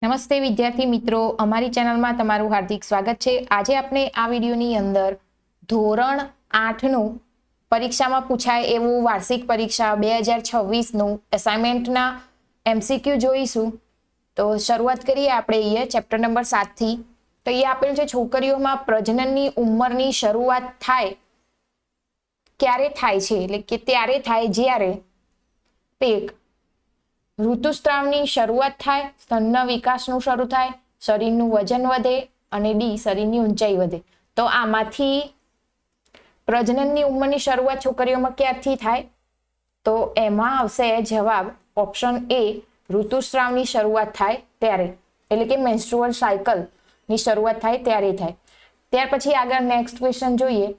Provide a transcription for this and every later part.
નમસ્તે વિદ્યાર્થી મિત્રો, અમારી ચેનલમાં તમારું હાર્દિક સ્વાગત છે। આજે આપણે આ વિડીયોની અંદર ધોરણ 8નું પરીક્ષામાં પૂછાય એવું વાર્ષિક પરીક્ષા 2026નું એસાઇનમેન્ટના MCQ જોઈશું। તો શરૂઆત કરીએ આપણે ચેપ્ટર નંબર 7 થી। તો એ આપેલ છે છોકરીઓમાં પ્રજનનની ઉંમરની શરૂઆત થાય ક્યારે થાય છે, એટલે કે ત્યારે થાય જ્યારે એક ઋતુસ્રાવની શરૂઆત થાય, સ્તનના વિકાસનું શરૂ થાય, શરીરનું વજન વધે અને ડી શરીરની ઊંચાઈ વધે। તો આમાંથી પ્રજનનની ઉંમરની શરૂઆત છોકરીઓમાં ક્યારથી થાય? તો એમાં આવશે જવાબ ઓપ્શન એ, ઋતુસ્રાવની શરૂઆત થાય ત્યારે, એટલે કે મેન્સ્ટ્રુઅલ સાયકલની શરૂઆત થાય ત્યારે થાય। ત્યાર પછી આગળ નેક્સ્ટ ક્વેશ્ચન જોઈએ।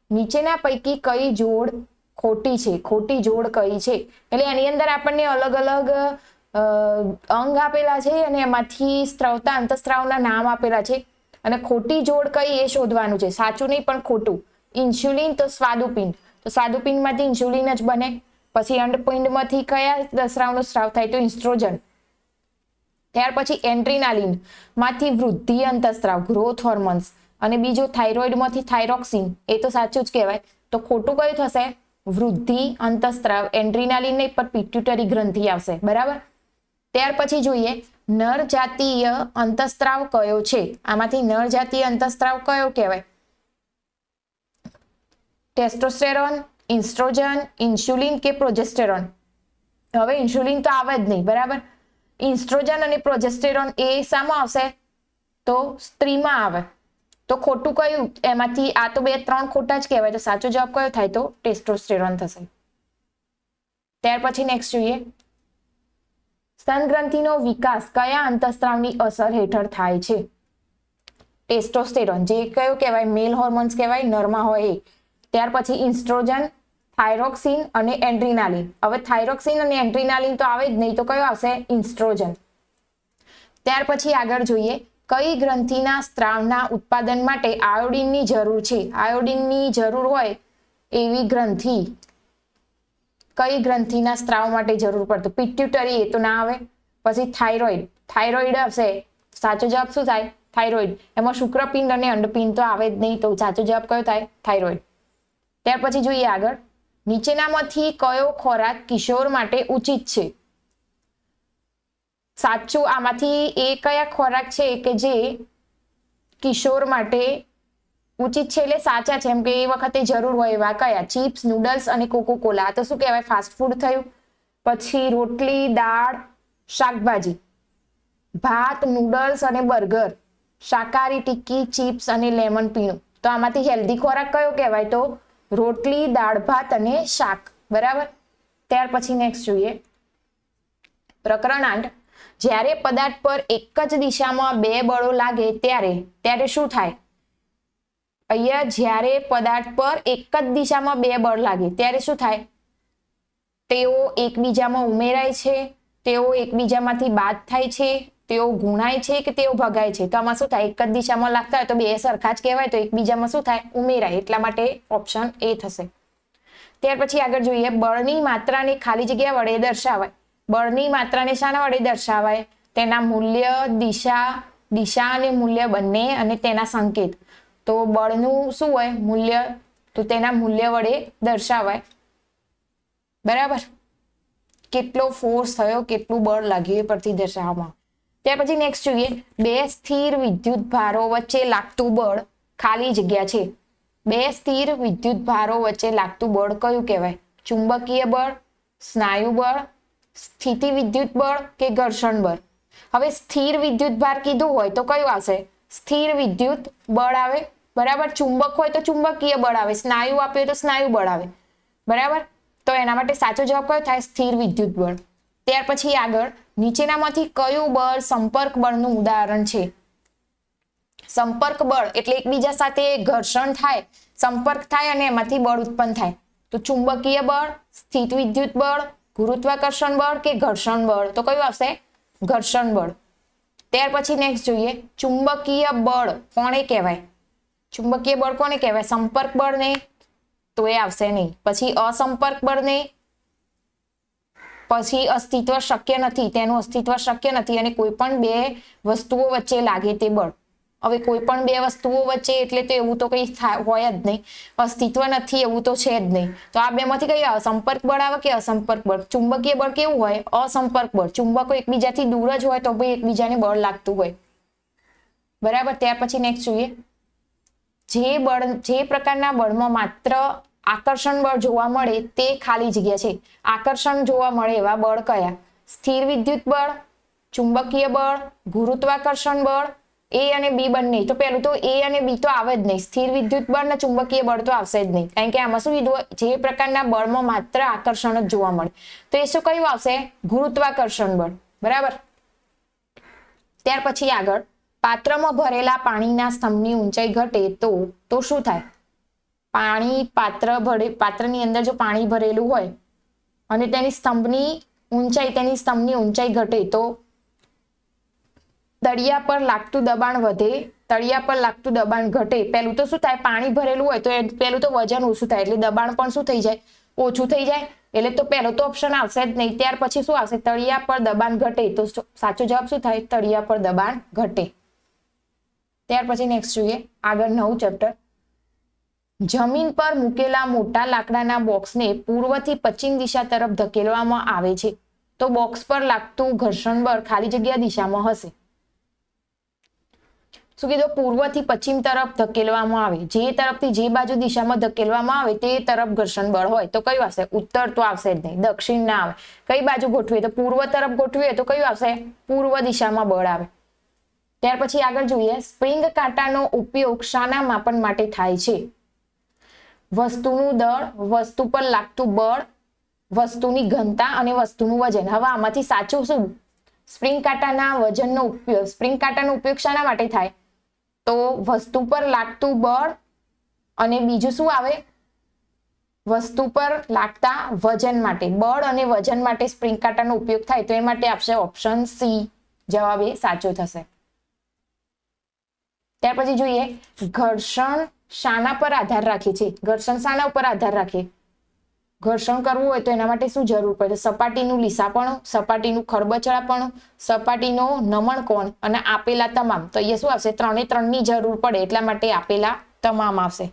નીચેના પૈકી કઈ જોડ ખોટી છે? ખોટી જોડ કઈ છે? એટલે એની અંદર આપણને અલગ અલગ અંગ આપેલા છે અને એમાંથી સ્ત્રાવતા અંતઃસ્ત્રાવના નામ આપેલા છે અને ખોટી જોડ કઈ એ શોધવાનું છે। સાચું નહીં પણ ખોટું। ઇન્સ્યુલિન તો સ્વાદુપિંડ, તો સ્વાદુપિંડમાંથી ઇન્સ્યુલિન જ બને। પછી અંડપિંડમાંથી કયા સ્રાવનો સ્ત્રાવ થાય? તો ઇસ્ટ્રોજન। ત્યાર પછી એડ્રીનાલિન માંથી વૃદ્ધિ અંતઃસ્ત્રાવ, ગ્રોથ હોર્મોન્સ, અને બીજું થાઇરોઇડમાંથી થાઇરોક્સિન, એ તો સાચું જ કહેવાય। તો ખોટું કયું થશે? વૃદ્ધિ અંતઃસ્ત્રાવ, એડ્રીનાલિન નહીં પણ પિટ્યુટરી ગ્રંથિ આવશે, બરાબર। ત્યાર પછી જોઈએ નર જાતીય અંતઃસ્ત્રાવ કયો છે? આમાંથી નર જાતીય અંતઃસ્ત્રાવ કયો કહેવાય? ટેસ્ટોસ્ટેરોન, ઇસ્ટ્રોજન, ઇન્સ્યુલિન કે પ્રોજેસ્ટેરોન? હવે ઇન્સ્યુલિન તો આવે જ નહીં, બરાબર। ઇસ્ટ્રોજન અને પ્રોજેસ્ટેરોન એ શામાં આવશે? તો સ્ત્રીમાં આવે। તો ખોટું કયું એમાંથી? આ તો 2-3 ખોટા જ કહેવાય, તો સાચો જવાબ કયો થાય? તો ટેસ્ટોસ્ટેરોન થશે। ત્યાર પછી નેક્સ્ટ જોઈએ સ્તનગ્રંથિનો વિકાસ કયા અંતઃસ્ત્રાવની અસર હેઠળ થાય છે? ટેસ્ટોસ્ટેરોન, જે કયો કહેવાય? મેલ હોર્મોન્સ કહેવાય, નરમાં હોય એ। ત્યાર પછી ઇસ્ટ્રોજન, થાઇરોક્સિન અને એડ્રીનાલિન। હવે થાઇરોક્સિન અને એડ્રીનાલિન તો આવે જ નહીં, તો કયો આવશે? ઇસ્ટ્રોજન। ત્યાર પછી આગળ જોઈએ કઈ ગ્રંથિના સ્ત્રાવના ઉત્પાદન માટે આયોડિનની જરૂર છે? આયોડિનની જરૂર હોય એવી ગ્રંથિ કઈ ગ્રંથિના સ્ત્રાવ માટે જરૂર પડતો? પિટ્યુટરી, એ તો ના આવે। પછી થાઇરોઇડ, થાઇરોઇડ આવશે। સાચો જવાબ શું થાય? થાઇરોઇડ। એમાં શુક્રપિંડ અને અંડપિંડ તો આવે જ નહીં, તો સાચો જવાબ કયો થાય? થાઇરોઇડ। ત્યાર પછી જોઈએ આગળ નીચેનામાંથી કયો ખોરાક કિશોર માટે ઉચિત છે? સાચું આમાંથી એ કયા ખોરાક છે કે જે કિશોર માટે ઉચિત છે, એટલે સાચા છે એમ કે એ વખતે જરૂર હોય એવા કયા? ચિપ્સ, નૂડલ્સ અને કોકોકોલા, તો શું કહેવાય? ફાસ્ટ ફૂડ થયું। પછી રોટલી, દાળ, શાકભાજી, ભાત, નૂડલ્સ અને બર્ગર, શાકાહારી ટિક્કી, ચિપ્સ અને લેમન પીણું। તો આમાંથી હેલ્ધી ખોરાક કયો કહેવાય? તો રોટલી, દાળ, ભાત અને શાક, બરાબર। ત્યાર પછી નેક્સ્ટ જોઈએ પ્રકરણ 8 જ્યારે પદાર્થ પર એક જ દિશામાં 2 બળો લાગે ત્યારે શું થાય? અહીંયા જ્યારે પદાર્થ પર એક જ દિશામાં 2 બળ લાગે ત્યારે શું થાય? તેઓ એકબીજામાં ઉમેરાય છે, તેઓ એકબીજામાંથી બાદ થાય છે, તેઓ ગુણાય છે કે તેઓ ભગાય છે? તો આમાં શું થાય? એક જ દિશામાં લાગતા હોય તો 2 સરખા જ કહેવાય, તો એકબીજામાં શું થાય? ઉમેરાય, એટલા માટે ઓપ્શન એ થશે। ત્યાર પછી આગળ જોઈએ બળની માત્રાને ખાલી જગ્યા વડે દર્શાવાય। બળની માત્રાને શાના વડે દર્શાવાય? તેના મૂલ્ય, દિશા અને મૂલ્ય બંને, અને તેના સંકેત। તો બળનું શું હોય? મૂલ્ય, તો તેના મૂલ્ય વડે દર્શાવાય, બરાબર। કેટલો ફોર્સ થયો, કેટલું બળ લાગ્યું એ પરથી દર્શાવવામાં। ત્યાર પછી નેક્સ્ટ જોઈએ 2 સ્થિર વિદ્યુત ભારો વચ્ચે લાગતું બળ ખાલી જગ્યા છે। 2 સ્થિર વિદ્યુત ભારો વચ્ચે લાગતું બળ કયું કહેવાય? ચુંબકીય બળ, સ્નાયુ બળ, સ્થિતિ વિદ્યુત બળ કે ઘર્ષણ બળ? હવે સ્થિર વિદ્યુત ભાર કીધું હોય તો કયું આવશે? સ્થિર વિદ્યુત બળ આવે, બરાબર। ચુંબક હોય તો ચુંબકીય બળ આવે, સ્નાયુ આપ્યું તો સ્નાયુ બળ આવે, બરાબર। તો એના માટે સાચો જવાબ કયો થાય? સ્થિર વિદ્યુત બળ। ત્યાર પછી આગળ નીચેનામાંથી કયું બળ સંપર્ક બળનું ઉદાહરણ છે? સંપર્ક બળ એટલે એકબીજા સાથે ઘર્ષણ થાય, સંપર્ક થાય અને એમાંથી બળ ઉત્પન્ન થાય। તો ચુંબકીય બળ, સ્થિત વિદ્યુત બળ, ગુરુત્વાકર્ષણ બળ કે ઘર્ષણ બળ? તો કયું આવશે? ઘર્ષણ બળ। ત્યાર પછી નેક્સ્ટ જોઈએ ચુંબકીય બળ કોને કહેવાય? ચુંબકીય બળ કોને કહેવાય? સંપર્ક બળને, તો એ આવશે નહીં। પછી અસંપર્ક બળને, પછી અસ્તિત્વ શક્ય નથી, તેનું અસ્તિત્વ શક્ય નથી અને કોઈ પણ બે વસ્તુઓ વચ્ચે લાગે તે બળ. હવે કોઈ પણ બે વસ્તુઓ વચ્ચે એટલે તો એવું તો કઈ હોય જ નહીં, અસ્તિત્વ નથી એવું તો છે જ નહીં. તો આ બેમાંથી કઈ આવે? સંપર્ક બળ આવે કે અસંપર્ક બળ? ચુંબકીય બળ કેવું હોય? અસંપર્ક બળ. ચુંબકો એકબીજાથી દૂર જ હોય તો ભાઈ એકબીજાને બળ લાગતું હોય. બરાબર. ત્યાર પછી નેક્સ્ટ જોઈએ, જે પ્રકારના બળમાં માત્ર આકર્ષણ બળ જોવા મળે તે ખાલી જગ્યા છે. આકર્ષણ જોવા મળે એવા બળ કયા? સ્થિર વિદ્યુત બળ, ચુંબકીય બળ, ગુરુત્વાકર્ષણ બળ, એ અને બી બંને. તો પેલું તો એ અને બી તો આવે જ નહીં. સ્થિર વિદ્યુત બળ ને ચુંબકીય બળ તો આવશે જ નહીં, કારણ કે આમાં શું કીધું? જે પ્રકારના બળમાં માત્ર આકર્ષણ જ જોવા મળે તો એ શું કયું આવશે? ગુરુત્વાકર્ષણ બળ. બરાબર. ત્યાર પછી આગળ, પાત્રમાં ભરેલા પાણીના સ્તંભની ઊંચાઈ ઘટે તો શું થાય? પાત્રની અંદર જો પાણી ભરેલું હોય અને તેની સ્તંભની ઊંચાઈ ઘટે તો તળિયા પર લાગતું દબાણ વધે, તળિયા પર લાગતું દબાણ ઘટે. પેલું તો શું થાય? પાણી ભરેલું હોય તો પેલું તો વજન ઓછું થાય એટલે દબાણ પણ શું થઈ જાય? ઓછું થઈ જાય. એટલે તો પહેલો તો ઓપ્શન આવશે જ નહીં. ત્યાર પછી શું આવશે? તળિયા પર દબાણ ઘટે. તો સાચો જવાબ શું થાય? તળિયા પર દબાણ ઘટે. ત્યાર પછી નેક્સ્ટ જોઈએ આગળ 9 ચેપ્ટર. જમીન પર મૂકેલા મોટા લાકડાના બોક્સને પૂર્વથી પશ્ચિમ દિશા તરફ ધકેલવામાં આવે છે તો બોક્સ પર લાગતું ઘર્ષણ બળ ખાલી જગ્યા દિશામાં હશે. શું કીધું? પૂર્વથી પશ્ચિમ તરફ ધકેલવામાં આવે. જે તરફથી જે બાજુ દિશામાં ધકેલવામાં આવે તે તરફ ઘર્ષણ બળ હોય તો કયું આવશે? ઉત્તર તો આવશે જ નહીં, દક્ષિણ ના આવે. કઈ બાજુ ગોઠવીએ તો પૂર્વ તરફ ગોઠવીએ તો કયું આવશે? પૂર્વ દિશામાં બળ આવે. ત્યાર પછી આગળ જોઈએ, સ્પ્રિંગ કાંટાનો ઉપયોગ શાના માપન માટે થાય છે? વસ્તુનું દળ, વસ્તુ પર લાગતું બળ, વસ્તુની ઘનતા અને વસ્તુનું વજન. હવે આમાંથી સાચું શું? સ્પ્રિંગ કાંટાના વજનનો ઉપયોગ, સ્પ્રિંગ કાંટાનો ઉપયોગ શાના માટે થાય? તો વસ્તુ પર લાગતું બળ અને બીજું શું આવે? વસ્તુ પર લાગતા વજન માટે. બળ અને વજન માટે સ્પ્રિંગ કાંટાનો ઉપયોગ થાય તો એ માટે આપશે ઓપ્શન સી. જવાબ એ સાચો થશે. ત્યાર પછી જોઈએ, ઘર્ષણ શાના પર આધાર રાખે છે? ઘર્ષણ શાના ઉપર આધાર રાખે? ઘર્ષણ કરવું હોય તો એના માટે શું જરૂર પડે? સપાટીનું લીસાપણું, સપાટીનું ખરબચડાપણું, સપાટીનો નમણ કોણ અને આપેલા તમામ. તો અહીંયા શું આવશે? 3 ની જરૂર પડે એટલા માટે આપેલા તમામ આવશે.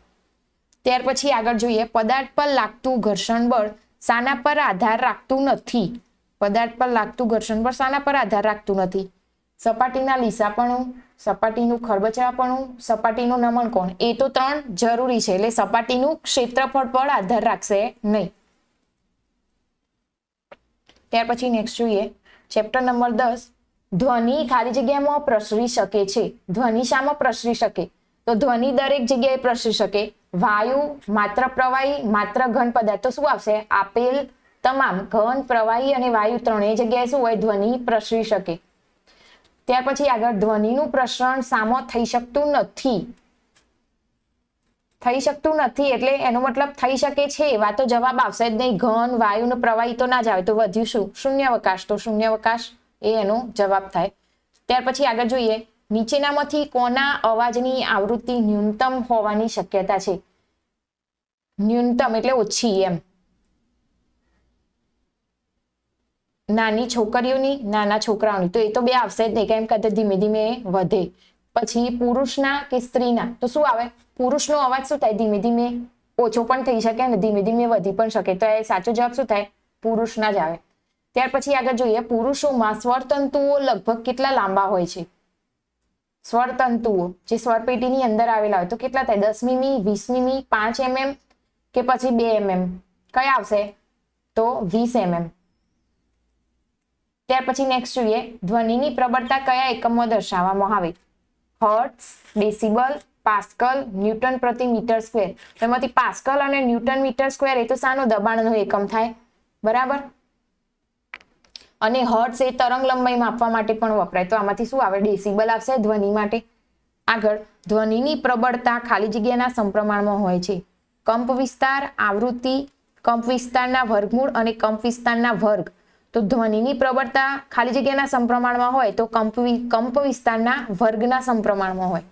ત્યાર પછી આગળ જોઈએ, પદાર્થ પર લાગતું ઘર્ષણ બળ શાના પર આધાર રાખતું નથી? પદાર્થ પર લાગતું ઘર્ષણ બળ શાના પર આધાર રાખતું નથી? સપાટીના લીસાપણું, સપાટીનું ખરબચડાપણું, સપાટીનું નમણ કોણ. એ તો 3 જરૂરી છે એટલે સપાટીનું ક્ષેત્રફળ પર આધાર રાખશે નહીં. ત્યાર પછી નેક્સ્ટ જોઈએ ચેપ્ટર નંબર 10. ધ્વનિ ખાલી જગ્યામાં પ્રસરી શકે છે. ધ્વનિ શામાં પ્રસરી શકે? તો ધ્વનિ દરેક જગ્યાએ પ્રસરી શકે. વાયુ, માત્ર પ્રવાહી, માત્ર ઘન પદાર્થ. તો શું આવશે? આપેલ તમામ. ઘન, પ્રવાહી અને વાયુ ત્રણેય જગ્યાએ શું હોય? ધ્વનિ પ્રસરી શકે. ત્યાર પછી આગળ, ધ્વનિનું પ્રસરણ સામો થઈ શકતું નથી. થઈ શકતું નથી એટલે એનો મતલબ થઈ શકે છે એવા તો જવાબ આવશે જ નહીં. ઘન, વાયુ ને પ્રવાહી તો ના જ આવે તો વધ્યું શું? શૂન્યાવકાશ. તો શૂન્યાવકાશ એ એનો જવાબ થાય. ત્યાર પછી આગળ જોઈએ, નીચેનામાંથી કોના અવાજની આવૃત્તિ ન્યૂનતમ હોવાની શક્યતા છે? ન્યૂનતમ એટલે ઓછી એમ. નાની છોકરીઓની, નાના છોકરાઓની. તો એ તો બે આવશે જ નહીં, કેમ કે ધીમે ધીમે વધે. પછી પુરુષના કે સ્ત્રીના. તો શું આવે? પુરુષનો અવાજ શું થાય? ધીમે ધીમે ઓછો પણ થઈ શકે અને ધીમે ધીમે વધી પણ શકે. તો એ સાચો જવાબ શું થાય? પુરુષના જ આવે. ત્યાર પછી આગળ જોઈએ, પુરુષોમાં સ્વરતંતુઓ લગભગ કેટલા લાંબા હોય છે? સ્વરતંતુઓ જે સ્વરપેટીની અંદર આવેલા હોય તો કેટલા થાય? 10 મીમી, 20 મીમી, 5 mm કે પછી 2 mm? કયા આવશે? તો 20 mm. ત્યાર પછી નેક્સ્ટ જોઈએ, ધ્વનિની પ્રબળતા કયા એકમમાં દર્શાવવામાં આવે? હર્ટ્ઝ, ડેસિબલ, પાસ્કલ, ન્યૂટન પ્રતિ મીટર સ્ક્વેર. તેમાંથી પાસ્કલ અને ન્યૂટન મીટર સ્ક્વેર એ તો શાનો દબાણનો એકમ થાય? બરાબર. અને હર્ટ્ઝ એ તરંગ લંબાઈ માપવા માટે પણ વપરાય. તો આમાંથી શું આવે? ડેસિબલ આવશે ધ્વનિ માટે. આગળ, ધ્વનિની પ્રબળતા ખાલી જગ્યાના સમપ્રમાણમાં હોય છે. કંપ વિસ્તાર, આવૃત્તિ, કંપ વિસ્તારના વર્ગમૂળ અને કંપ વિસ્તારના વર્ગ. તો ધ્વનિની પ્રબળતા ખાલી જગ્યાના સમપ્રમાણમાં હોય તો કંપ વિસ્તારના વર્ગના સમપ્રમાણમાં હોય.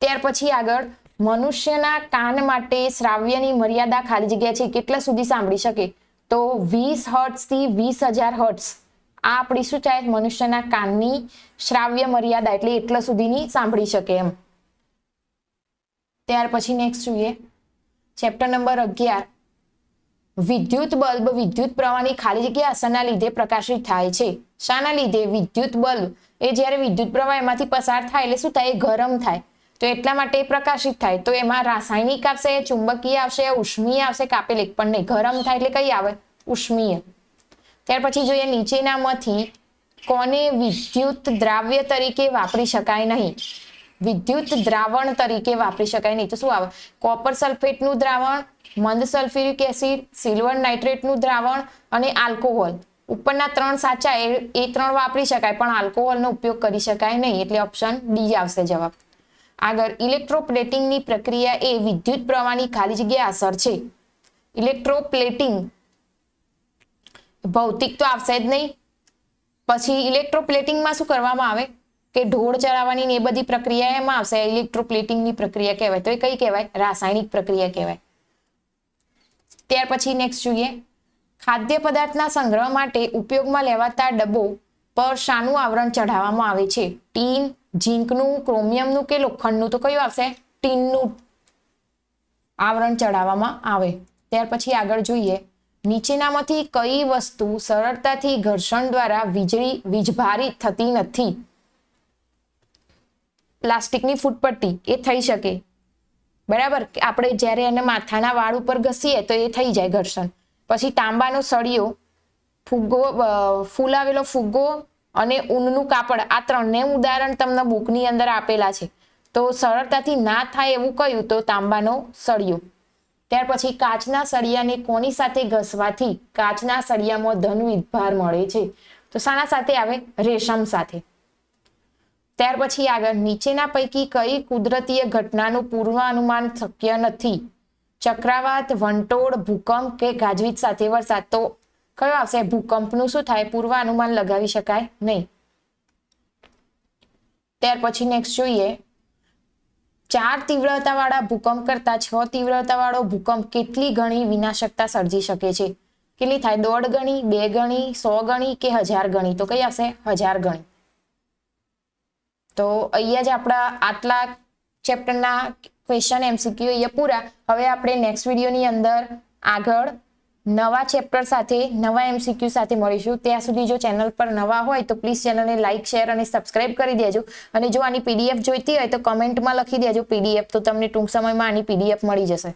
ત્યાર પછી આગળ, મનુષ્યના કાન માટે શ્રાવ્યની મર્યાદા ખાલી જગ્યા છે કેટલા સુધી સાંભળી શકે? તો 20 હર્ટ્ઝ થી 20,000 હર્ટ્ઝ આ આપણી શું થાય મનુષ્યના કાનની શ્રાવ્ય મર્યાદા એટલે એટલા સુધીની સાંભળી શકે એમ. ત્યાર પછી નેક્સ્ટ જોઈએ ચેપ્ટર નંબર 11 વિદ્યુત બલ્બ વિદ્યુત પ્રવાહની ખાલી જગ્યા અસરના લીધે પ્રકાશિત થાય છે. શાના લીધે? વિદ્યુત બલ્બ એ જ્યારે વિદ્યુત પ્રવાહ એમાંથી પસાર થાય એટલે શું થાય? એ ગરમ થાય, તો એટલા માટે પ્રકાશિત થાય. તો એમાં રાસાયણિક આવશે, ચુંબકીય આવશે, ઉષ્મીય આવશે, કાપેલ એક પણ નહીં. ગરમ થાય એટલે કઈ આવે? ઉષ્મીય. ત્યાર પછી જોઈએ નીચેનામાંથી કોને વિદ્યુત દ્રાવ્ય તરીકે વાપરી શકાય નહીં? વિદ્યુત દ્રાવણ તરીકે વાપરી શકાય નહીં તો શું આવે? કોપર સલ્ફેટનું દ્રાવણ, મંદ સલ્ફ્યુરિક એસિડ, સિલ્વર નાઇટ્રેટનું દ્રાવણ અને આલ્કોહોલ. ઉપરના 3 સાચા એ 3 વાપરી શકાય પણ આલ્કોહોલનો ઉપયોગ કરી શકાય નહીં એટલે ઓપ્શન ડી આવશે જવાબ. આગળ ઇલેક્ટ્રોપ્લેટિંગની પ્રક્રિયા એ વિદ્યુત પ્રવાહની ખાલી જગ્યા અસર છે. ઇલેક્ટ્રોપ્લેટિંગ ભૌતિક તો આવશે જ નહીં. પછી ઇલેક્ટ્રોપ્લેટિંગમાં શું કરવામાં આવે કે ઢોળ ચડાવવાની ને એ બધી પ્રક્રિયા એમાં આવશે. ઇલેક્ટ્રોપ્લેટિંગની પ્રક્રિયા કહેવાય તો એ કઈ કહેવાય? રાસાયણિક પ્રક્રિયા કહેવાય. ત્યાર પછી નેક્સ્ટ જોઈએ ખાદ્ય પદાર્થના સંગ્રહ માટે ઉપયોગમાં લેવાતા ડબ્બો પર શાનું આવરણ ચઢાવવામાં આવે છે? ટીન, ઝીંકનું, ક્રોમિયમનું કે લોખંડનું? તો કયું આવશે? ટીનનું આવરણ ચઢાવવામાં આવે. ત્યાર પછી આગળ જોઈએ નીચેનામાંથી કઈ વસ્તુ સરળતાથી ઘર્ષણ દ્વારા વીજભારિત થતી નથી? પ્લાસ્ટિકની ફૂટપટ્ટી એ થઈ શકે, બરાબર, આપણે જ્યારે એને માથાના વાળ ઉપર ઘસીએ તો એ થઈ જાય ઘર્ષણ. પછી તાંબાનો સળિયો, ફુગ્ગો, ફૂલાવેલો ફુગ્ગો અને ઊનનું કાપડ આ 3ને ઉદાહરણ તમને બુકની અંદર આપેલા છે. તો સરળતાથી ના થાય એવું કયું? તો તાંબાનો સળિયો. ત્યાર પછી કાચના સળિયાને કોની સાથે ઘસવાથી કાચના સળિયામાં ધન વીજભાર મળે છે? તો શાના સાથે આવે? રેશમ સાથે. ત્યાર પછી આગળ નીચેના પૈકી કઈ કુદરતીય ઘટનાનું પૂર્વાનુમાન શક્ય નથી? ચક્રાવાત, વંટોળ, ભૂકંપ કે ગાજવીજ સાથે વરસાદ? તો કયો આવશે? ભૂકંપનું શું થાય? પૂર્વાનુમાન લગાવી શકાય નહીં. ત્યાર પછી નેક્સ્ટ જોઈએ 4 તીવ્રતાવાળા ભૂકંપ કરતા 6 તીવ્રતાવાળો ભૂકંપ કેટલી ગણી વિનાશકતા સર્જી શકે છે? કેટલી થાય? 1.5 ગણી, 2 ગણી, 100 ગણી કે 1000 ગણી? તો કઈ આવશે? 1000 ગણી. તો અહીંયા જ આપણા આટલા ચેપ્ટરના ક્વેશ્ચન MCQ અહીંયા પૂરા. હવે આપણે નેક્સ્ટ વિડીયોની અંદર આગળ નવા ચેપ્ટર સાથે નવા MCQ સાથે મળીશું. ત્યાં સુધી જો ચેનલ પર નવા હોય તો પ્લીઝ ચેનલને લાઇક, શેર અને સબસ્ક્રાઇબ કરી દેજો. અને જો આની PDF જોઈતી હોય તો કમેન્ટમાં લખી દેજો PDF, તો તમને ટૂંક સમયમાં આની PDF મળી જશે.